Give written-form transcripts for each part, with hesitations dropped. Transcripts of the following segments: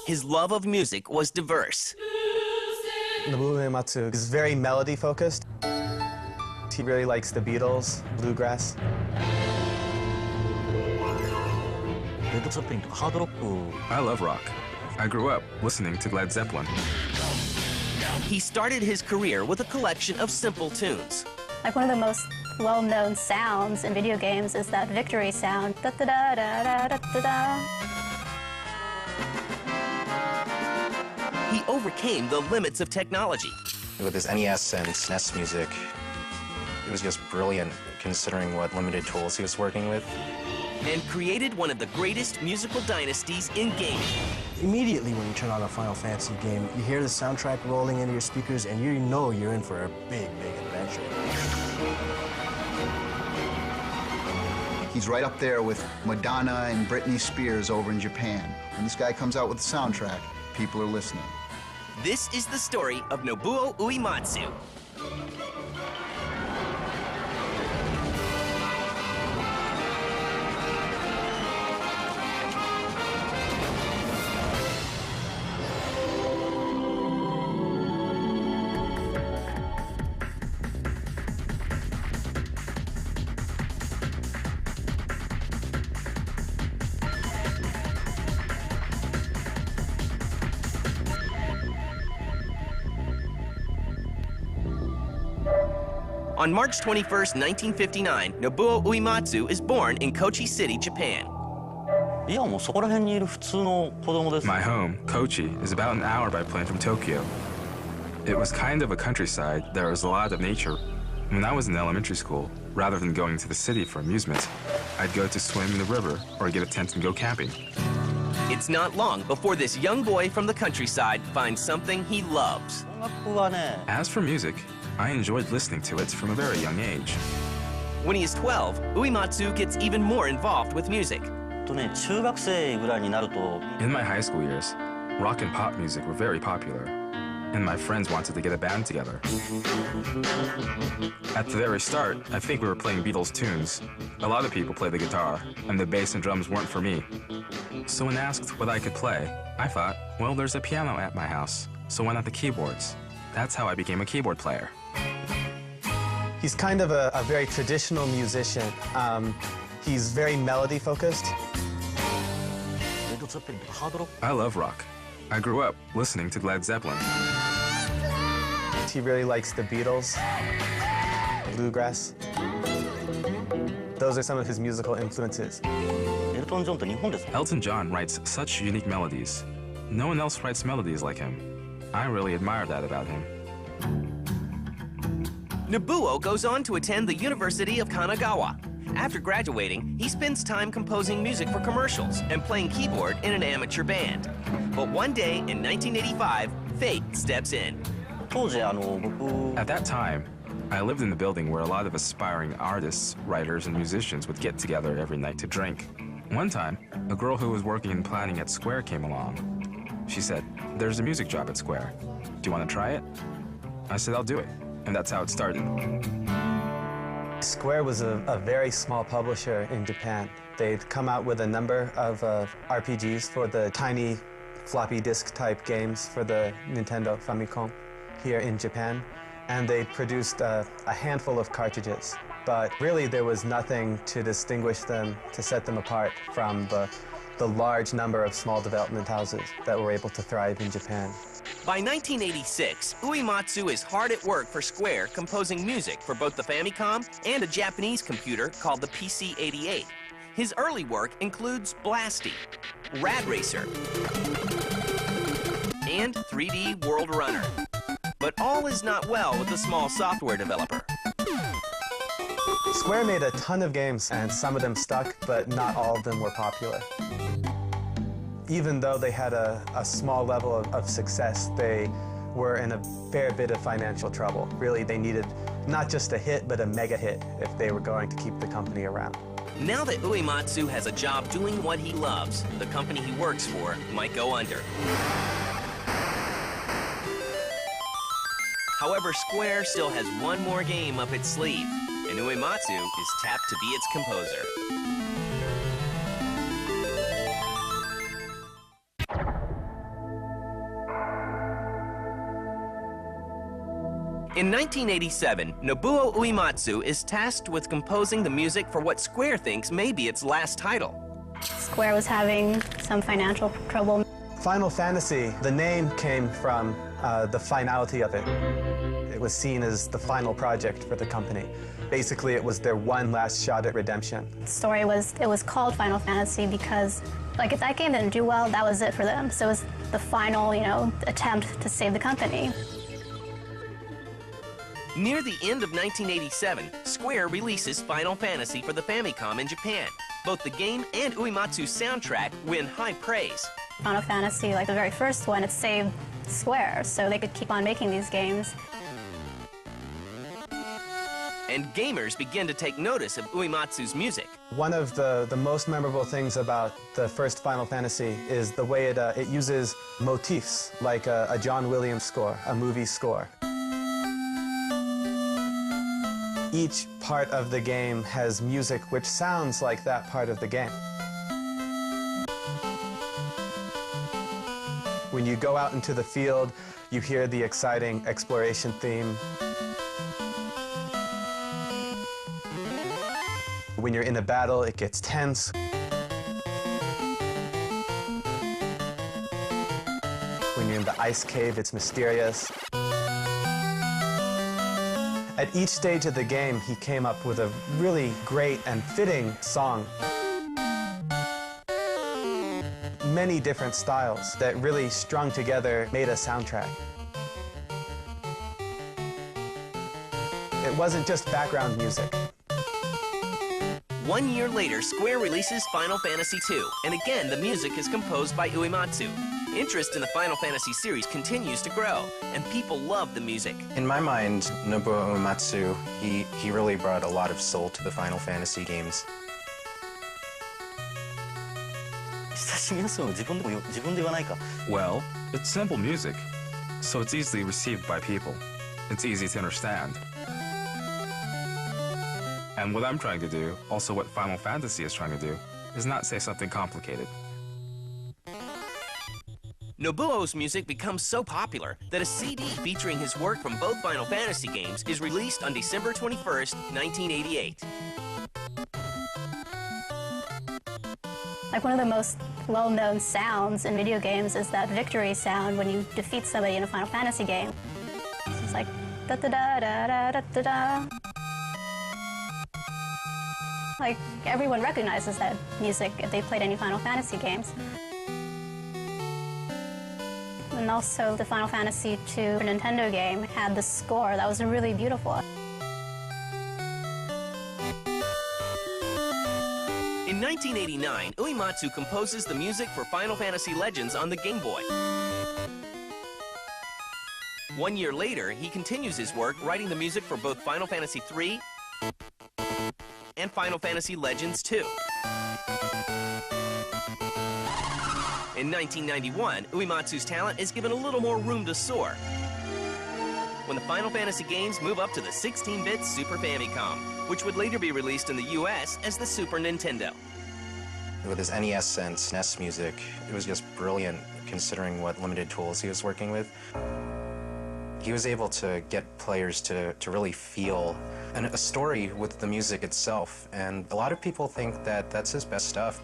His love of music was diverse. Nobuo Uematsu is very melody-focused. He really likes the Beatles, bluegrass. I love rock. I grew up listening to Led Zeppelin. He started his career with a collection of simple tunes. Like one of the most well-known sounds in video games is that victory sound. Da da da da da da da. He overcame the limits of technology. With his NES and SNES music, it was just brilliant considering what limited tools he was working with. And created one of the greatest musical dynasties in gaming. Immediately when you turn on a Final Fantasy game, you hear the soundtrack rolling into your speakers and you know you're in for a big, big adventure. He's right up there with Madonna and Britney Spears over in Japan. When this guy comes out with a soundtrack, people are listening. This is the story of Nobuo Uematsu. On March 21st, 1959, Nobuo Uematsu is born in Kochi City, Japan. My home, Kochi, is about an hour by plane from Tokyo. It was kind of a countryside. There was a lot of nature. When I was in elementary school, rather than going to the city for amusement, I'd go to swim in the river or get a tent and go camping. It's not long before this young boy from the countryside finds something he loves. As for music, I enjoyed listening to it from a very young age. When he is 12, Uematsu gets even more involved with music. In my high school years, rock and pop music were very popular, and my friends wanted to get a band together. At the very start, I think we were playing Beatles tunes. A lot of people play the guitar, and the bass and drums weren't for me. So when asked what I could play, I thought, well, there's a piano at my house, so why not the keyboards? That's how I became a keyboard player. He's kind of a very traditional musician. He's very melody-focused. I love rock. I grew up listening to Led Zeppelin. He really likes the Beatles, bluegrass. Those are some of his musical influences. Elton John writes such unique melodies. No one else writes melodies like him. I really admire that about him. Nobuo goes on to attend the University of Kanagawa. After graduating, he spends time composing music for commercials and playing keyboard in an amateur band. But one day in 1985, fate steps in. At that time, I lived in the building where a lot of aspiring artists, writers, and musicians would get together every night to drink. One time, a girl who was working in planning at Square came along. She said, "There's a music job at Square. Do you want to try it?" I said, "I'll do it." And that's how it started. Square was a very small publisher in Japan. They'd come out with a number of RPGs for the tiny floppy disk type games for the Nintendo Famicom here in Japan. And they produced a handful of cartridges. But really there was nothing to distinguish them, to set them apart from the large number of small development houses that were able to thrive in Japan. By 1986, Uematsu is hard at work for Square, composing music for both the Famicom and a Japanese computer called the PC-88. His early work includes Blasty, Rad Racer, and 3D World Runner. But all is not well with the small software developer. Square made a ton of games, and some of them stuck, but not all of them were popular. Even though they had a small level of success, they were in a fair bit of financial trouble. Really, they needed not just a hit, but a mega hit if they were going to keep the company around. Now that Uematsu has a job doing what he loves, the company he works for might go under. However, Square still has one more game up its sleeve, and Uematsu is tapped to be its composer. In 1987, Nobuo Uematsu is tasked with composing the music for what Square thinks may be its last title. Square was having some financial trouble. Final Fantasy, the name came from the finality of it. It was seen as the final project for the company. Basically, it was their one last shot at redemption. The story was, it was called Final Fantasy because, like, if that game didn't do well, that was it for them. So it was the final, attempt to save the company. Near the end of 1987, Square releases Final Fantasy for the Famicom in Japan. Both the game and Uematsu's soundtrack win high praise. Final Fantasy, like the very first one, it saved Square, so they could keep on making these games. And gamers begin to take notice of Uematsu's music. One of the most memorable things about the first Final Fantasy is the way it uses motifs, like a John Williams score, a movie score. Each part of the game has music which sounds like that part of the game. When you go out into the field, you hear the exciting exploration theme. When you're in a battle, it gets tense. When you're in the ice cave, it's mysterious. At each stage of the game, he came up with a really great and fitting song. Many different styles that really strung together made a soundtrack. It wasn't just background music. 1 year later, Square releases Final Fantasy II, and again the music is composed by Uematsu. Interest in the Final Fantasy series continues to grow, and people love the music. In my mind, Nobuo Uematsu, he really brought a lot of soul to the Final Fantasy games. Well, it's simple music, so it's easily received by people. It's easy to understand. And what I'm trying to do, also what Final Fantasy is trying to do, is not say something complicated. Nobuo's music becomes so popular that a CD featuring his work from both Final Fantasy games is released on December 21st, 1988. Like, one of the most well-known sounds in video games is that victory sound when you defeat somebody in a Final Fantasy game. It's like da-da-da-da-da-da-da. Like, everyone recognizes that music if they played any Final Fantasy games. And also, the Final Fantasy II Nintendo game had the score that was really beautiful. In 1989, Uematsu composes the music for Final Fantasy Legends on the Game Boy. 1 year later, he continues his work writing the music for both Final Fantasy III and Final Fantasy Legends 2. In 1991, Uematsu's talent is given a little more room to soar when the Final Fantasy games move up to the 16-bit Super Famicom, which would later be released in the US as the Super Nintendo. With his NES and SNES music, it was just brilliant considering what limited tools he was working with. He was able to get players to really feel a story with the music itself, and a lot of people think that that's his best stuff.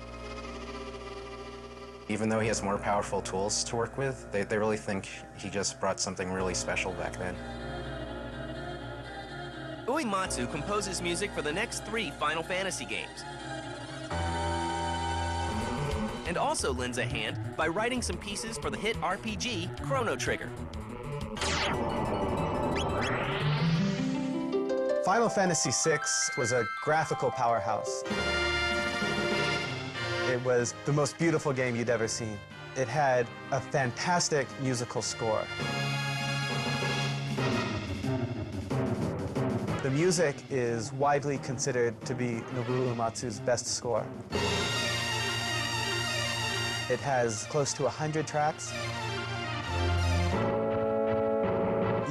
Even though he has more powerful tools to work with, they really think he just brought something really special back then. Uematsu composes music for the next 3 Final Fantasy games, and also lends a hand by writing some pieces for the hit RPG Chrono Trigger. Final Fantasy VI was a graphical powerhouse. It was the most beautiful game you'd ever seen. It had a fantastic musical score. The music is widely considered to be Nobuo Uematsu's best score. It has close to 100 tracks.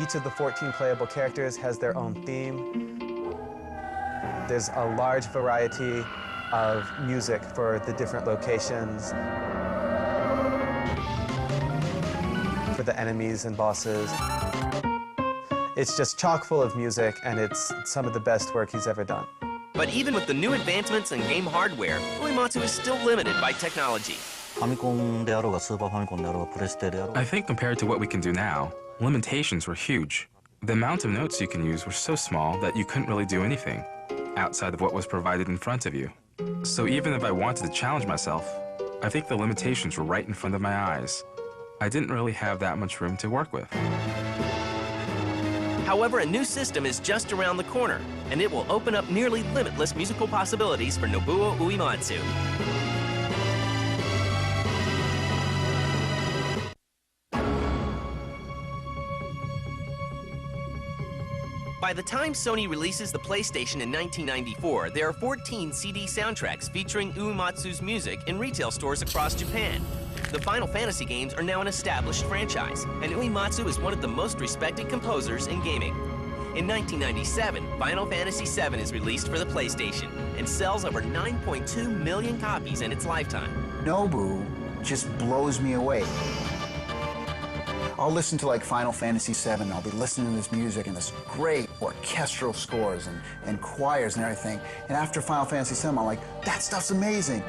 Each of the 14 playable characters has their own theme. There's a large variety of music for the different locations, for the enemies and bosses. It's just chock full of music, and it's some of the best work he's ever done. But even with the new advancements in game hardware, Uematsu is still limited by technology. I think compared to what we can do now, limitations were huge. The amount of notes you can use were so small that you couldn't really do anything outside of what was provided in front of you. So even if I wanted to challenge myself, I think the limitations were right in front of my eyes. I didn't really have that much room to work with. However, a new system is just around the corner, and it will open up nearly limitless musical possibilities for Nobuo Uematsu. By the time Sony releases the PlayStation in 1994, there are 14 CD soundtracks featuring Uematsu's music in retail stores across Japan. The Final Fantasy games are now an established franchise, and Uematsu is one of the most respected composers in gaming. In 1997, Final Fantasy VII is released for the PlayStation and sells over 9.2 million copies in its lifetime. Nobu just blows me away. I'll listen to like Final Fantasy VII, I'll be listening to this music and this great orchestral scores and choirs and everything. And after Final Fantasy VII, I'm like, that stuff's amazing.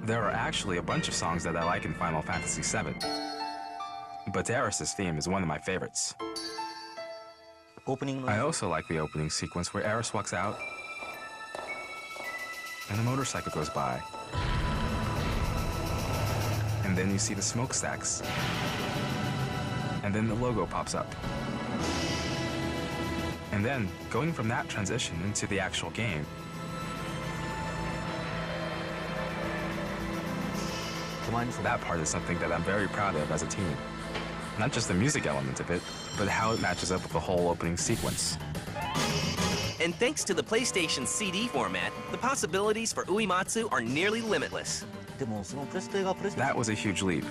There are actually a bunch of songs that I like in Final Fantasy VII. But Aeris's theme is one of my favorites. I also like the opening sequence where Aeris walks out and a motorcycle goes by. And then you see the smokestacks. And then the logo pops up. And then, going from that transition into the actual game, that part is something that I'm very proud of as a team. Not just the music element of it, but how it matches up with the whole opening sequence. And thanks to the PlayStation CD format, the possibilities for Uematsu are nearly limitless. That was a huge leap.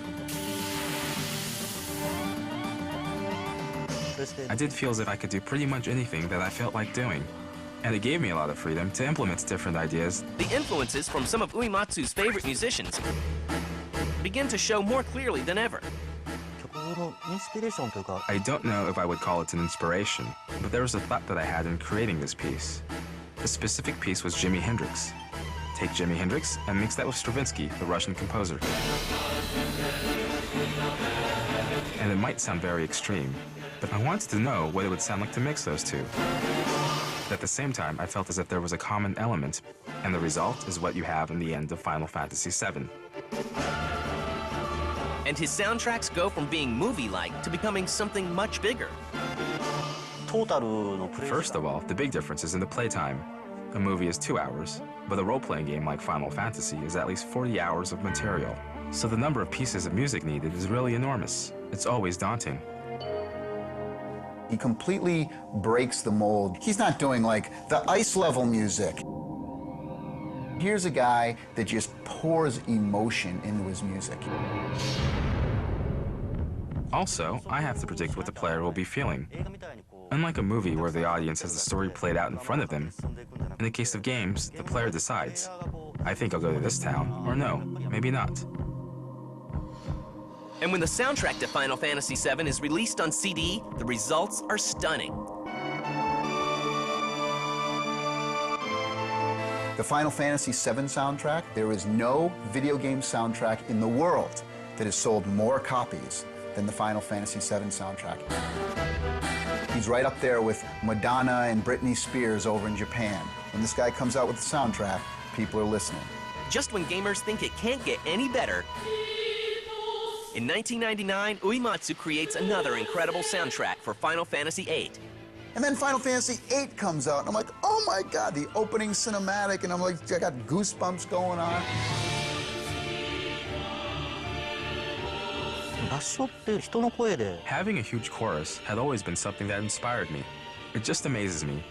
I did feel as if I could do pretty much anything that I felt like doing. And it gave me a lot of freedom to implement different ideas. The influences from some of Uematsu's favorite musicians begin to show more clearly than ever. I don't know if I would call it an inspiration, but there was a thought that I had in creating this piece. The specific piece was Jimi Hendrix. Take Jimi Hendrix and mix that with Stravinsky, the Russian composer. And it might sound very extreme, but I wanted to know what it would sound like to mix those two. At the same time, I felt as if there was a common element, and the result is what you have in the end of Final Fantasy VII. And his soundtracks go from being movie-like to becoming something much bigger. First of all, the big difference is in the playtime. A movie is 2 hours, but a role-playing game like Final Fantasy is at least 40 hours of material. So the number of pieces of music needed is really enormous. It's always daunting. He completely breaks the mold. He's not doing like the ice level music. Here's a guy that just pours emotion into his music. Also, I have to predict what the player will be feeling. Unlike a movie where the audience has the story played out in front of them, in the case of games, the player decides. I think I'll go to this town, or no, maybe not. And when the soundtrack to Final Fantasy VII is released on CD, the results are stunning. The Final Fantasy VII soundtrack, there is no video game soundtrack in the world that has sold more copies than the Final Fantasy VII soundtrack. He's right up there with Madonna and Britney Spears over in Japan. When this guy comes out with the soundtrack, people are listening. Just when gamers think it can't get any better, in 1999, Uematsu creates another incredible soundtrack for Final Fantasy VIII. And then Final Fantasy VIII comes out, and I'm like, oh my God, the opening cinematic, and I'm like, I got goosebumps going on. Having a huge chorus had always been something that inspired me. It just amazes me.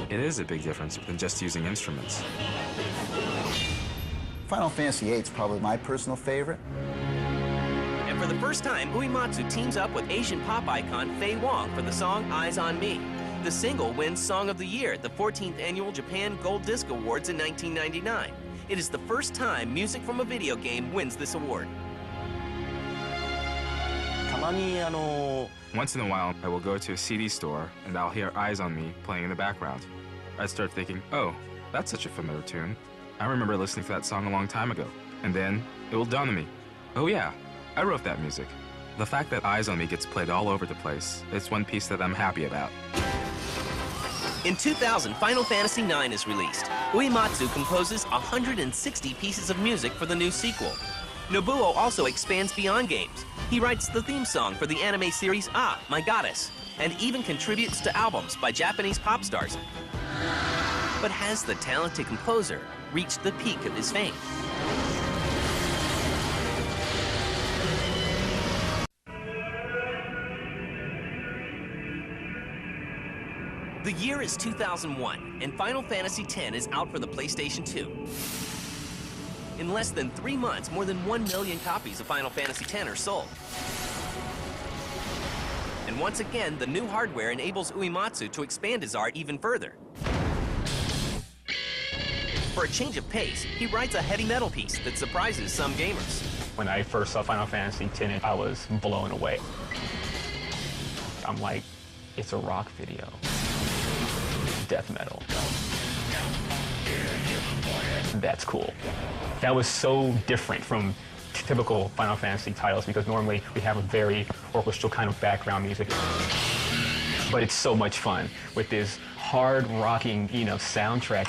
It is a big difference than just using instruments. Final Fantasy VIII is probably my personal favorite. And for the first time, Uematsu teams up with Asian pop icon Faye Wong for the song Eyes on Me. The single wins Song of the Year at the 14th Annual Japan Gold Disc Awards in 1999. It is the first time music from a video game wins this award. たまに Once in a while, I will go to a CD store and I'll hear Eyes on Me playing in the background. I'd start thinking, oh, that's such a familiar tune. I remember listening to that song a long time ago. And then it will dawn on me, oh yeah, I wrote that music. The fact that Eyes on Me gets played all over the place is one piece that I'm happy about. In 2000, Final Fantasy IX is released. Uematsu composes 160 pieces of music for the new sequel. Nobuo also expands beyond games. He writes the theme song for the anime series Ah, My Goddess, and even contributes to albums by Japanese pop stars. But has the talented composer reached the peak of his fame? The year is 2001, and Final Fantasy X is out for the PlayStation 2. In less than 3 months, more than 1 million copies of Final Fantasy X are sold. And once again, the new hardware enables Uematsu to expand his art even further. For a change of pace, he writes a heavy metal piece that surprises some gamers. When I first saw Final Fantasy X, I was blown away. I'm like, it's a rock video. Death metal. That's cool. That was so different from typical Final Fantasy titles because normally we have a very orchestral kind of background music. But it's so much fun with this hard rocking, soundtrack.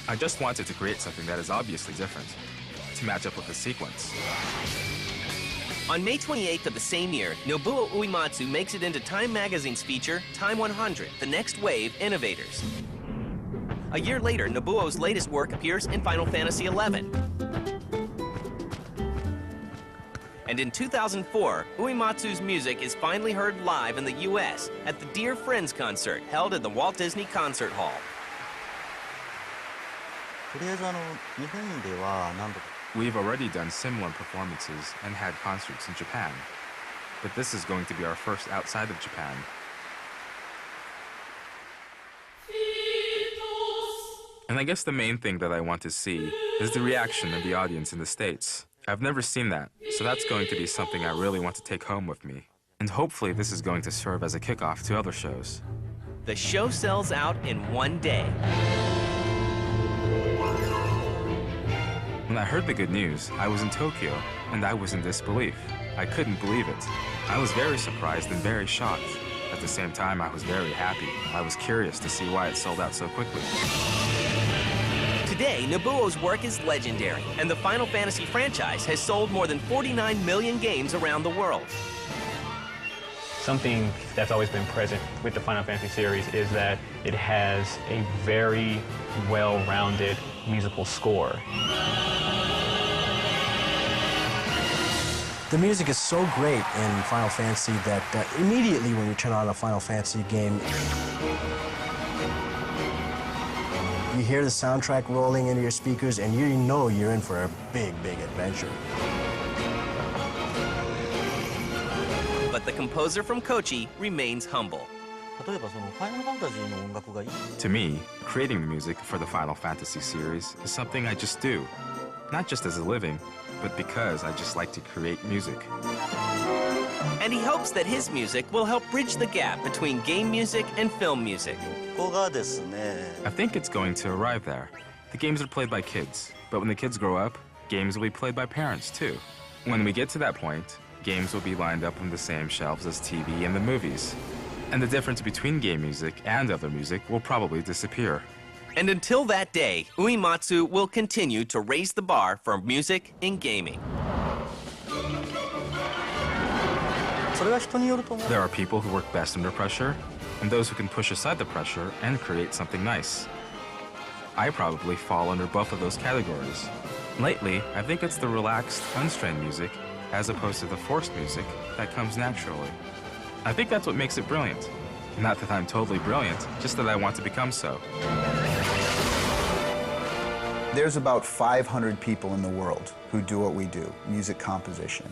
I just wanted to create something that is obviously different, to match up with the sequence. On May 28th of the same year, Nobuo Uematsu makes it into Time magazine's feature, Time 100, The Next Wave Innovators. A year later, Nobuo's latest work appears in Final Fantasy XI. And in 2004, Uematsu's music is finally heard live in the US at the Dear Friends concert held at the Walt Disney Concert Hall. We've already done similar performances and had concerts in Japan, but this is going to be our first outside of Japan. And I guess the main thing that I want to see is the reaction of the audience in the States. I've never seen that, so that's going to be something I really want to take home with me. And hopefully this is going to serve as a kickoff to other shows. The show sells out in one day. When I heard the good news, I was in Tokyo, and I was in disbelief. I couldn't believe it. I was very surprised and very shocked. At the same time, I was very happy. I was curious to see why it sold out so quickly. Today, Nobuo's work is legendary, and the Final Fantasy franchise has sold more than 49 million games around the world. Something that's always been present with the Final Fantasy series is that it has a very well-rounded musical score. The music is so great in Final Fantasy that immediately when you turn on a Final Fantasy game, you hear the soundtrack rolling into your speakers and you know you're in for a big, big adventure. But the composer from Kochi remains humble. To me, creating the music for the Final Fantasy series is something I just do. Not just as a living, but because I just like to create music. And he hopes that his music will help bridge the gap between game music and film music. I think it's going to arrive there. The games are played by kids, but when the kids grow up, games will be played by parents too. When we get to that point, games will be lined up on the same shelves as TV and the movies. And the difference between game music and other music will probably disappear. And until that day, Uematsu will continue to raise the bar for music in gaming. There are people who work best under pressure, and those who can push aside the pressure and create something nice. I probably fall under both of those categories. Lately, I think it's the relaxed, unstrained music, as opposed to the forced music, that comes naturally. I think that's what makes it brilliant. Not that I'm totally brilliant, just that I want to become so. There's about 500 people in the world who do what we do, music composition.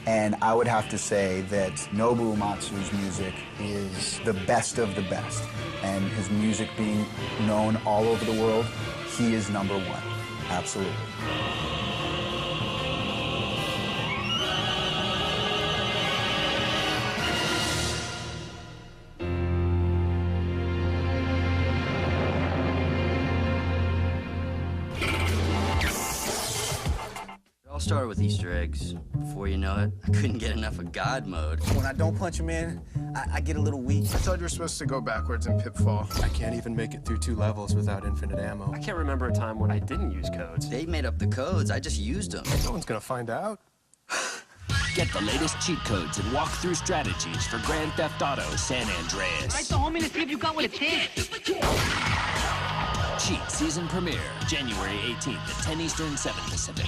And I would have to say that Nobuo Uematsu's music is the best of the best. And his music being known all over the world, he is number one. Absolutely. It all started with Easter eggs. Before you know it, I couldn't get enough of God mode. When I don't punch him in, I get a little weak. I thought you were supposed to go backwards in Pitfall. I can't even make it through 2 levels without infinite ammo. I can't remember a time when I didn't use codes. They made up the codes, I just used them. No one's gonna find out. Get the latest cheat codes and walk-through strategies for Grand Theft Auto San Andreas. Write the homie to see if you got what it takes. Cheat season premiere, January 18th at 10 Eastern, 7 Pacific.